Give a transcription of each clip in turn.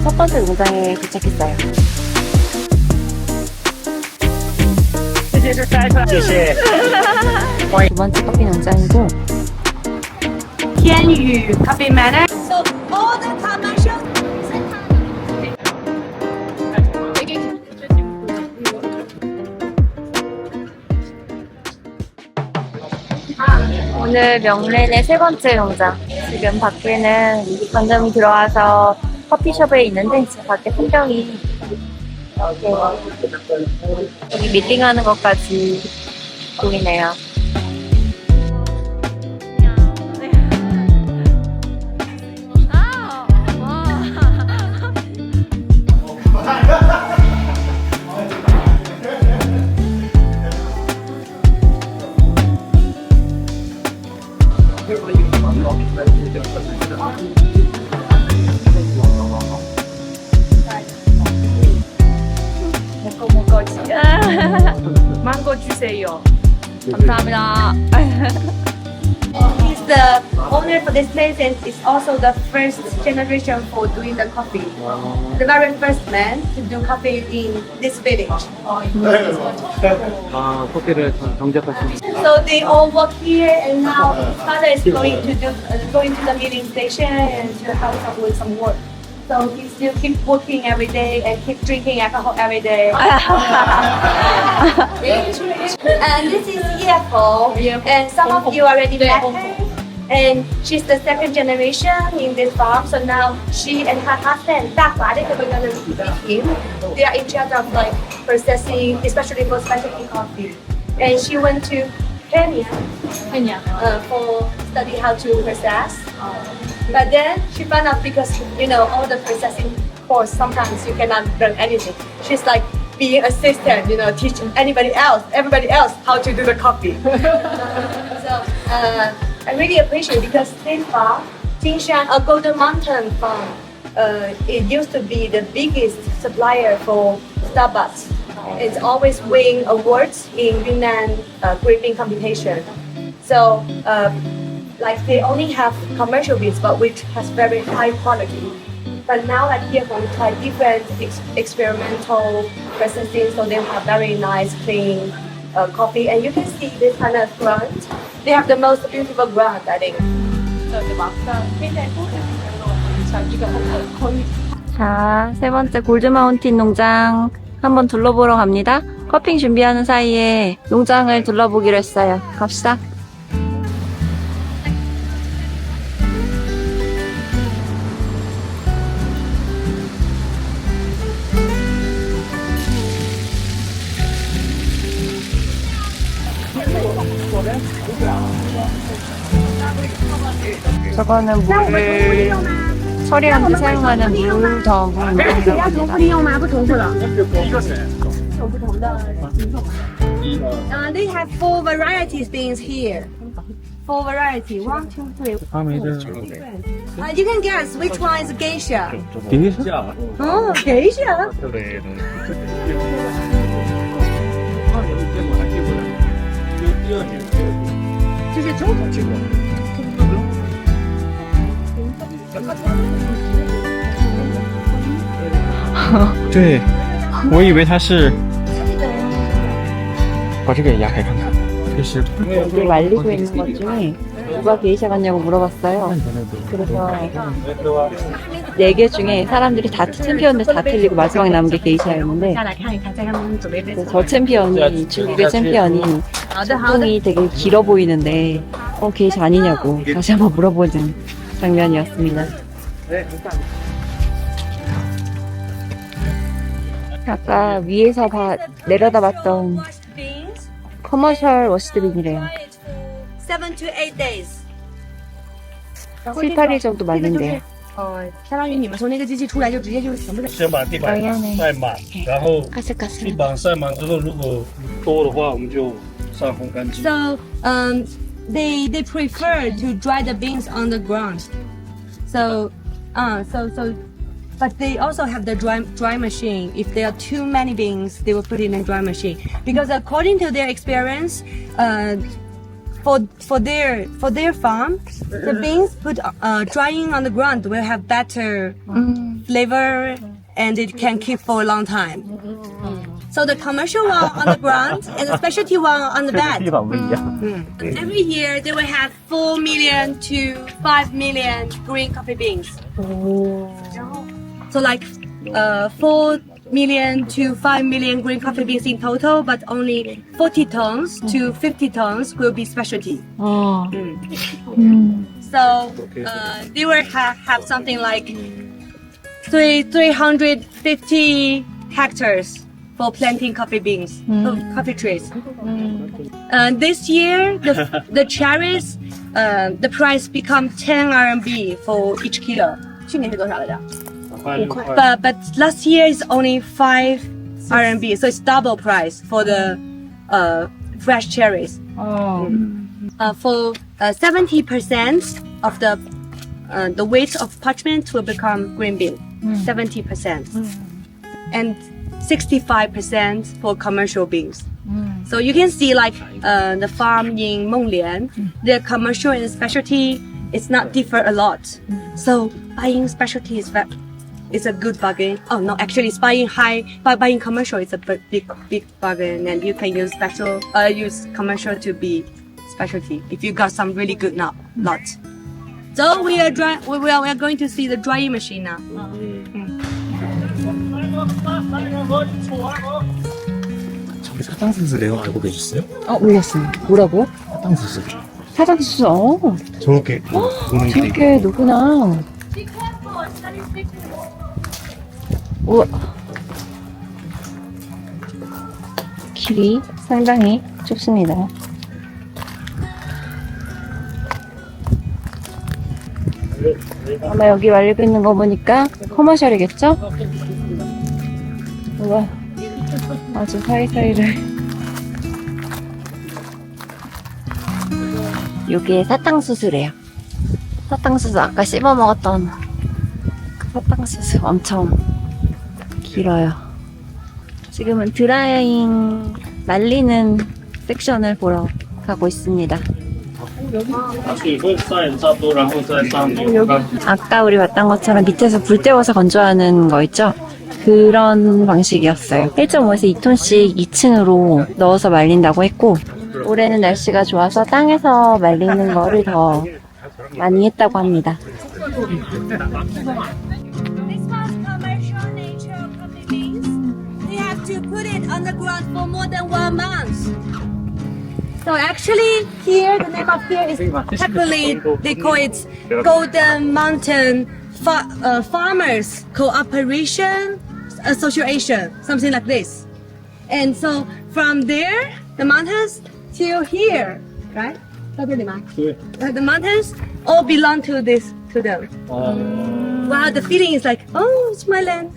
첫 번째 농장에 도착했어요. 谢谢。 두 번째 커피 농장이고, 天宇 Coffee Manor. So all the commercial. 오늘 명랜의 세 번째 농장. 지금 밖에는 방금 들어와서 커피숍에 있는데 지금 밖에 풍경이 이렇게 여기 미팅하는 것까지 보이네요. 망고 주세요. 감사합니다. He's the owner for this place and is also the first generation for doing the coffee. The very first man to do coffee in this village. 아, 커피를 정착하신. So they all work here, and now his father is going to the milling station and to help him with some work. So he still keep working every day and keep drinking alcohol every day. And this is Yefo, and some of you already met her. And she's the second generation in this farm. So now she and her husband, Dafa, they are going to meet him. They are in charge of like processing, especially for specialty coffee. And she went to Kenya for study how to process. But then she found out because all the processing course sometimes you cannot learn anything. She's like being assistant, teaching everybody else how to do the coffee. So I really appreciate it because this farm, Jinshan, a Golden Mountain farm, it used to be the biggest supplier for Starbucks. It's always win awards in Yunnan graping competition. So like they only have commercial beans, but which has very high quality. But now at here we try different experimental processing, so they have very nice clean coffee. And you can see this kind of ground. They have the most beautiful ground, I think. 자, 세 번째 골드마운틴 농장 한번 둘러보러 갑니다. 커핑 준비하는 사이에 농장을 둘러보기로 했어요. 갑시다. 저거는 물을 처리하는 데 사용하는 물 저물. They have 4 varieties beans here. 4 variety. 1, 2, 3. You can guess which one is geisha. 게이샤? Oh, geisha. 네, 我以为它是把这个也压开看看。这是 여기 말리고 있는 것 중에 누가 게이샤 같냐고 물어봤어요. 그래서 4개 중에 사람들이 다 챔피언들 다 틀리고 마지막에 남은 게 게이샤였는데, 저 챔피언이, 중국의 챔피언이 손이 되게 길어 보이는데 게이샤 아니냐고 다시 한번 물어보는 장면이었습니다. 아까 위에서 내려다봤던 커머셜 워시드빈이래요. 7 to 8 days. 7, 8일 정도 말린대요. 相当于你们从那个机器出来就直接就什么的。先把地板晒满，然后地板晒满之后，如果多的话，我们就上烘干机。 So they prefer to dry the beans on the ground. So but they also have the dry machine. If there are too many beans, they will put it in a dry machine. Because according to their experience, for their farm, the beans put drying on the ground will have better flavor and it can keep for a long time. So the commercial one on the ground and the specialty one on the bed. Every year they will have 4 million to 5 million green coffee beans. So like 4 million to 5 million green coffee beans in total, but only 40 tons to 50 tons will be specialty. So they will have something like 350 hectares for planting coffee beans, coffee trees. This year, the cherries, the price become 10 RMB for each kilo. 去年是多少来着？ But last year is only 5 RMB, so it's double price for the fresh cherries. For 70% of the weight of parchment will become green bean, 70%, and 65% for commercial beans. So you can see like the farm in Monglian, the commercial and specialty it's not differ a lot. So buying specialty is a good bargain. Oh no, actually it's buying commercial is a big bargain, and you can use use commercial to be specialty if you got some really good lot. So we are going to see the drying machine now. 저기 사탕수수 내용 알고 계셨어요? 몰랐어요. 뭐라고요? 사탕수수. 사장수. 저렇게 보는 게 저렇게 노구나. 우와. 길이 상당히 좁습니다. 아마 여기 말리고 있는 거 보니까 커머셜이겠죠? 우와. 아주 사이사이를. 요게 사탕수수래요. 사탕수수 아까 씹어 먹었던 그 사탕수수 엄청 길어요. 지금은 드라잉 말리는 섹션을 보러 가고 있습니다. 아까 우리 봤던 것처럼 밑에서 불 때워서 건조하는 거 있죠? 그런 방식이었어요. 1.5에서 2톤씩 2층으로 넣어서 말린다고 했고, 올해는 날씨가 좋아서 땅에서 말리는 거를 더 많이 했다고 합니다. This was commercial nature coffee beans. They have to put it on the ground for more than 1 month. So actually here, the name of here is happily, they call it Golden Mountain Farmers Cooperation Association, something like this. And so from there, the mountains till here, right? The mountains all belong to them. Wow, the feeling is like, oh, it's my land.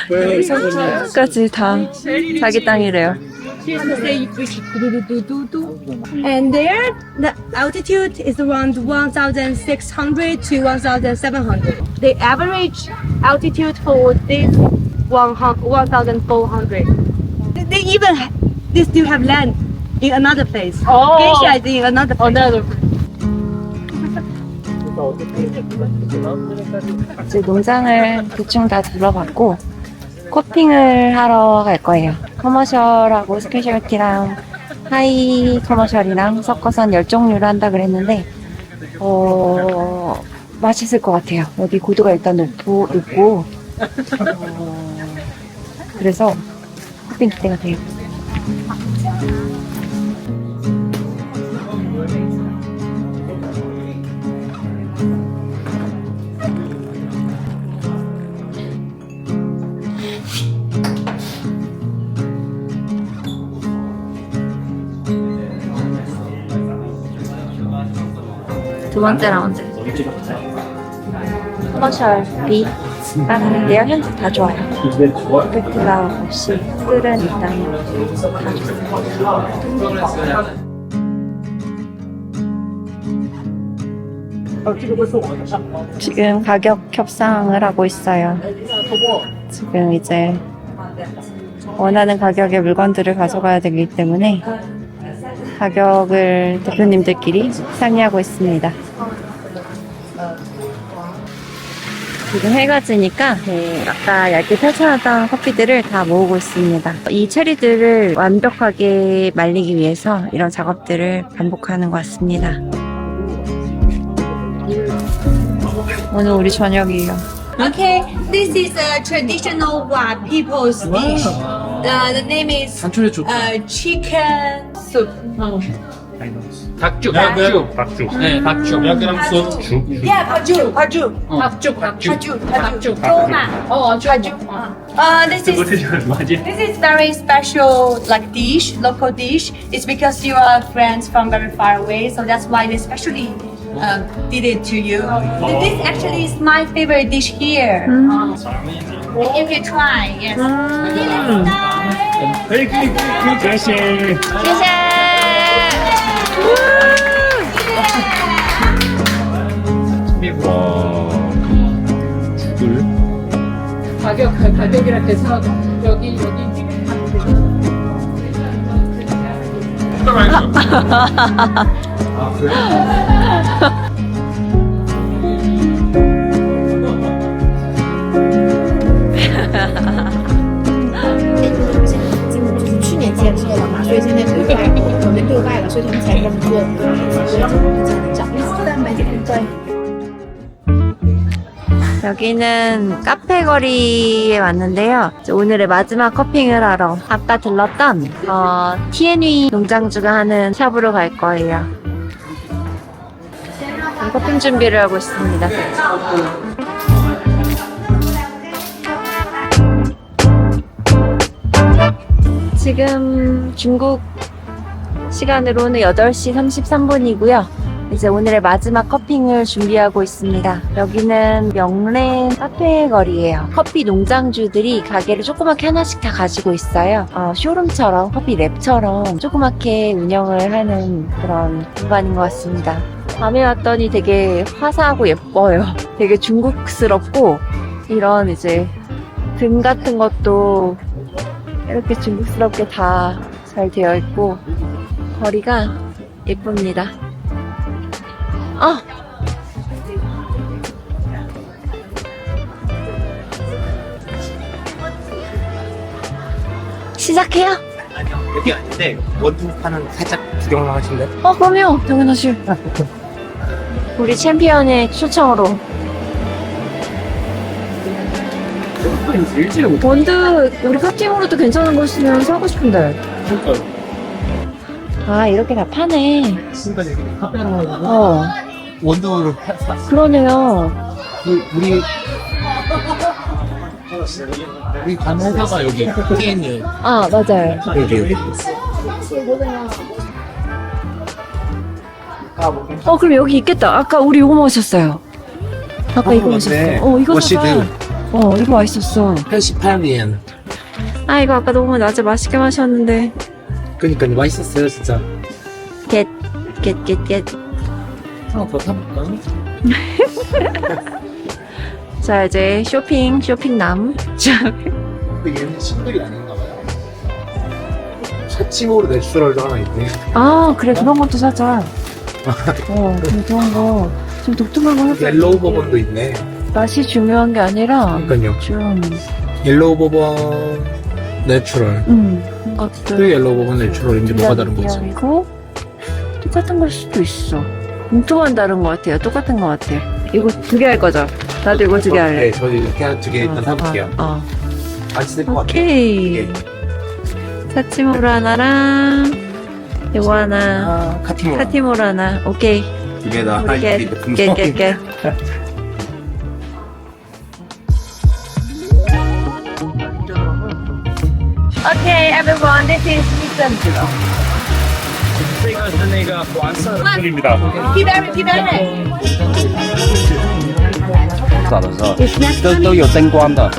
끝까지 다 자기 땅이래요. And there, the altitude is around 1,600 to 1,700. The average altitude for this 1,400. They still have land in another place. Geisha is in another place. 이제 농장을 대충 다 둘러봤고 코핑을 하러 갈 거예요. 커머셜하고 스페셜티랑 하이 커머셜이랑 섞어서 한 10종류를 한다 그랬는데 맛있을 것 같아요. 여기 고도가 일단 높고 그래서 코핑 기대가 돼요. 두 번째 라운드. 커머셜 B 따라는데요. 현재 다 좋아요. 이펙트가 없이 뜰은 일단 다 좋습니다. 지금 가격 협상을 하고 있어요. 지금 이제 원하는 가격의 물건들을 가져가야 되기 때문에 가격을 대표님들끼리 상의하고 있습니다. 지금 해가 지니까 아까 얇게 펼쳐놨던 커피들을 다 모으고 있습니다. 이 체리들을 완벽하게 말리기 위해서 이런 작업들을 반복하는 것 같습니다. 오늘 우리 저녁이에요. Okay, this is a traditional Wa people's dish. The name is 산초에 좋다. chicken soup. 박죽. 박죽. 네, 박죽. 죽. Yeah, baju, baju, 박죽. baju. Toma. Baju. This is very special, like dish, local dish. It's because you are friends from very far away, so that's why they specially did it to you. This actually is my favorite dish here. You can try. Yes.谢谢。 와. 죽을. 가격이랑 계산하고 여기 아, 그래? 여기는 카페 거리에 왔는데요. 오늘의 마지막 커핑을 하러 아까 들렀던 TN위 농장주가 하는 샵으로 갈 거예요. 커핑 준비를 하고 있습니다. 지금 중국 시간으로는 8시 33분이고요. 이제 오늘의 마지막 커핑을 준비하고 있습니다. 여기는 명랜 카페 거리예요. 커피 농장주들이 가게를 조그맣게 하나씩 다 가지고 있어요. 쇼룸처럼, 커피 랩처럼 조그맣게 운영을 하는 그런 공간인 것 같습니다. 밤에 왔더니 되게 화사하고 예뻐요. 되게 중국스럽고 이런 이제 등 같은 것도 이렇게 중국스럽게 다 잘 되어 있고 거리가 예쁩니다. 시작해요? 여기 아닌데 원두파는 살짝 구경을 하실래? 그럼요. 당연하지. 우리 챔피언의 초청으로. 일지를 못. 원두 우리 커팅으로도 괜찮은 거 있으면 사고 싶은데. 아, 이렇게 다 파네. 순간 여기 카페로 하고 원두를 그러네요. 우리 간 회사가 여기 TNU 아, 맞아요. 여기. 그럼 여기 있겠다. 아까 우리 이거 마셨어요. 아까 이거 마셨어. 이거 사봐. 이거 맛있었어. 88년. 아, 이거 아까 너무 낮에 맛있게 마셨는데. 그니까 맛있었어요 진짜. 겟. 하나 더 타볼까? 자, 이제 쇼핑남. 근데 얘는 싱글이 아닌가 봐요. 샤치모로 내추럴도 하나 있네. 아, 그래. 그런 것도 사자. 그런 거. 좀 독특한 거 해봐. 옐로우 버번도 있네. 맛이 중요한 게 아니라 그러니까요. 좀 옐로우 버번 내추럴. 것들 그 옐로우 버번 내추럴인지 뭐가 다른 거지? 그리고 똑같은 걸 수도 있어. 봉투만 다른 것 같아요. 똑같은 것 같아요. 이거 2개 할 거죠? 나도 이거 2개 할래. 네, 저도 이렇게 2개 일단 사볼게요. 맛있을 것 같아요. 오케이. 사치모로 하나랑 이거 하나. 카티모로 하나. 오케이. 2개 다. 깨. Okay, everyone, this is Mr. 这个是那个黄色的입니다. P-berry. 早的时候都有灯光的。